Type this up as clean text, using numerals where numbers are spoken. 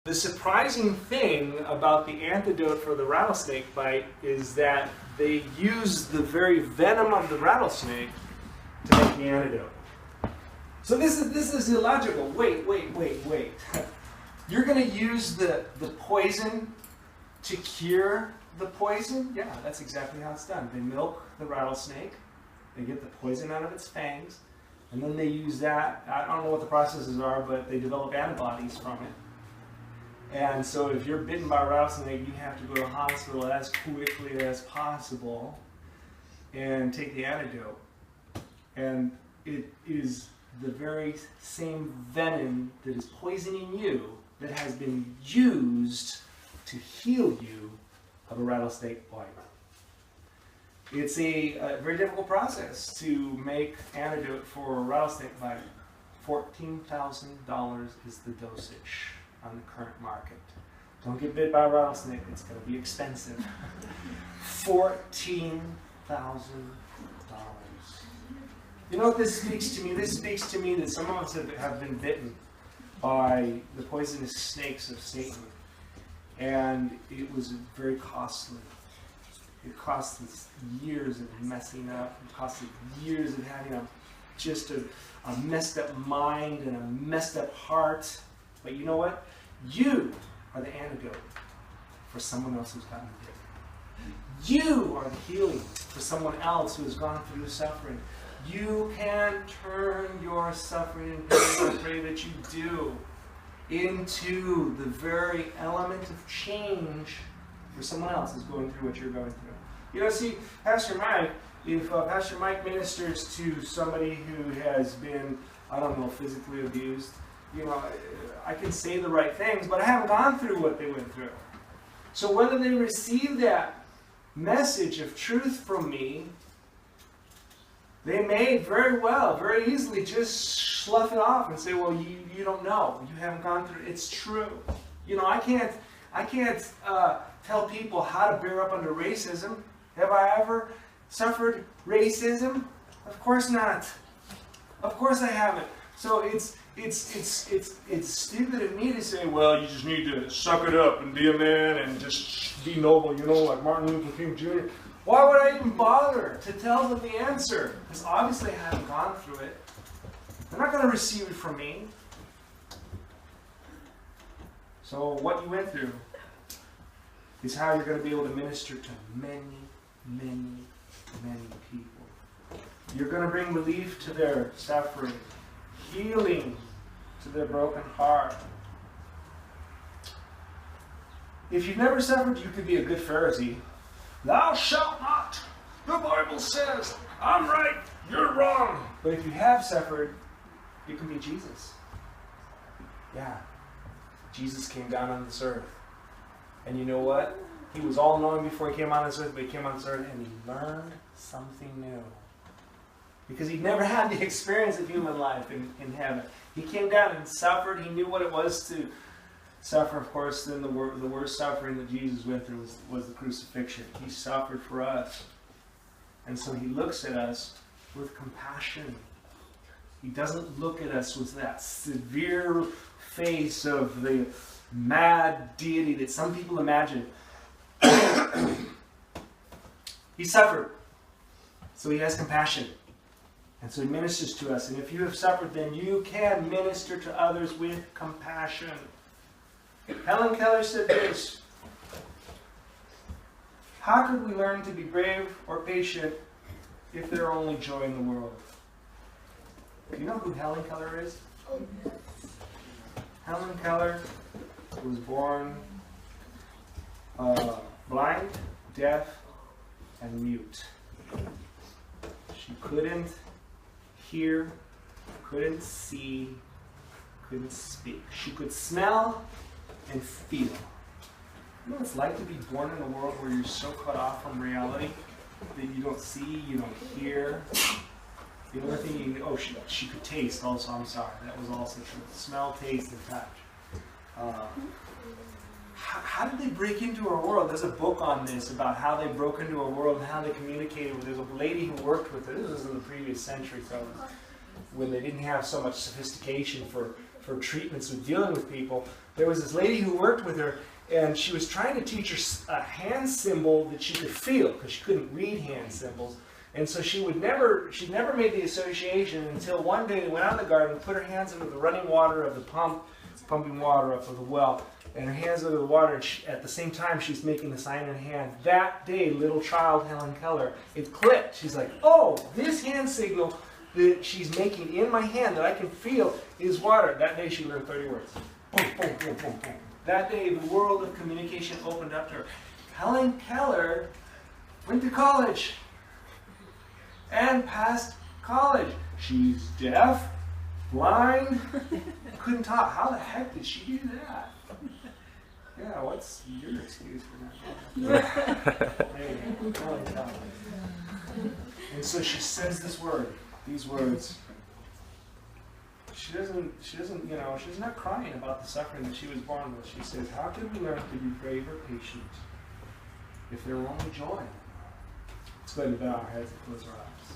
The surprising thing about the antidote for the rattlesnake bite is that they use the very venom of the rattlesnake to make the antidote. So this is illogical. Wait. You're going to use the poison to cure the poison? Yeah, that's exactly how it's done. They milk the rattlesnake, they get the poison out of its fangs, and then they use that. I don't know what the processes are, but they develop antibodies from it. And so if you're bitten by a rattlesnake, you have to go to the hospital as quickly as possible and take the antidote. And it is the very same venom that is poisoning you that has been used to heal you of a rattlesnake bite. It's a very difficult process to make antidote for a rattlesnake bite. $14,000 is the dosage on the current market. Don't get bit by a rattlesnake, it's going to be expensive. $14,000. You know what this speaks to me? This speaks to me that some of us have been bitten by the poisonous snakes of Satan. And it was very costly. It cost us years of messing up. It cost us years of having just a messed up mind and a messed up heart. But you know what? You are the antidote for someone else who's gotten bitten. You are the healing for someone else who has gone through suffering. You can turn your suffering and pain, I pray that you do, into the very element of change for someone else who's going through what you're going through. You know, see, Pastor Mike, if Pastor Mike ministers to somebody who has been, I don't know, physically abused, you know, I can say the right things, but I haven't gone through what they went through. So whether they receive that message of truth from me, they may very well, very easily just slough it off and say, well, you don't know. You haven't gone through it. It's true. You know, I can't tell people how to bear up under racism. Have I ever suffered racism? Of course not. Of course I haven't. So it's stupid of me to say, well, you just need to suck it up and be a man and just be noble, you know, like Martin Luther King Jr. Why would I even bother to tell them the answer? Because obviously I haven't gone through it. They're not going to receive it from me. So what you went through is how you're going to be able to minister to many, many, many people. You're going to bring relief to their suffering, healing to their broken heart. If you've never suffered, you could be a good Pharisee. Thou shalt not. The Bible says, I'm right, you're wrong. But if you have suffered, you can be Jesus. Yeah. Jesus came down on this earth. And you know what? He was all-knowing before he came on this earth, but he came on this earth and he learned something new. Because he'd never had the experience of human life in heaven. He came down and suffered. He knew what it was to suffer. Of course, then the worst suffering that Jesus went through was the crucifixion. He suffered for us. And so he looks at us with compassion. He doesn't look at us with that severe face of the mad deity that some people imagine. He suffered. So he has compassion. And so he ministers to us. And if you have suffered, then you can minister to others with compassion. Helen Keller said this: how could we learn to be brave or patient if there are only joy in the world? Do you know who Helen Keller is? Oh, yes. Helen Keller was born blind, deaf, and mute. She couldn't hear, couldn't see, couldn't speak. She could smell and feel. You know what it's like to be born in a world where you're so cut off from reality that you don't see, you don't hear. The only thing she could taste also, I'm sorry, that was also true. Smell, taste, and touch. How did they break into our world? There's a book on this about how they broke into our world and how they communicated with. There's a lady who worked with it. This was in the previous century, so when they didn't have so much sophistication for for treatments with dealing with people, there was this lady who worked with her, and she was trying to teach her a hand symbol that she could feel, because she couldn't read hand symbols. And so she'd never made the association until one day they went out in the garden, put her hands into the running water of the pump, pumping water up of the well, and her hands over the water, and at the same time she's making the sign in her hand. That day, little child Helen Keller, it clicked. She's like, oh, this hand signal that she's making in my hand that I can feel is water. That day she learned 30 words. Boom, boom, boom, boom, boom. That day the world of communication opened up to her. Helen Keller went to college and passed college. She's deaf, blind, couldn't talk. How the heck did she do that? Yeah, what's your excuse for that? And so she says these words. She's not crying about the suffering that she was born with. She says, how can we learn to be brave or patient if there were only joy? Let's go ahead and bow our heads and close our eyes.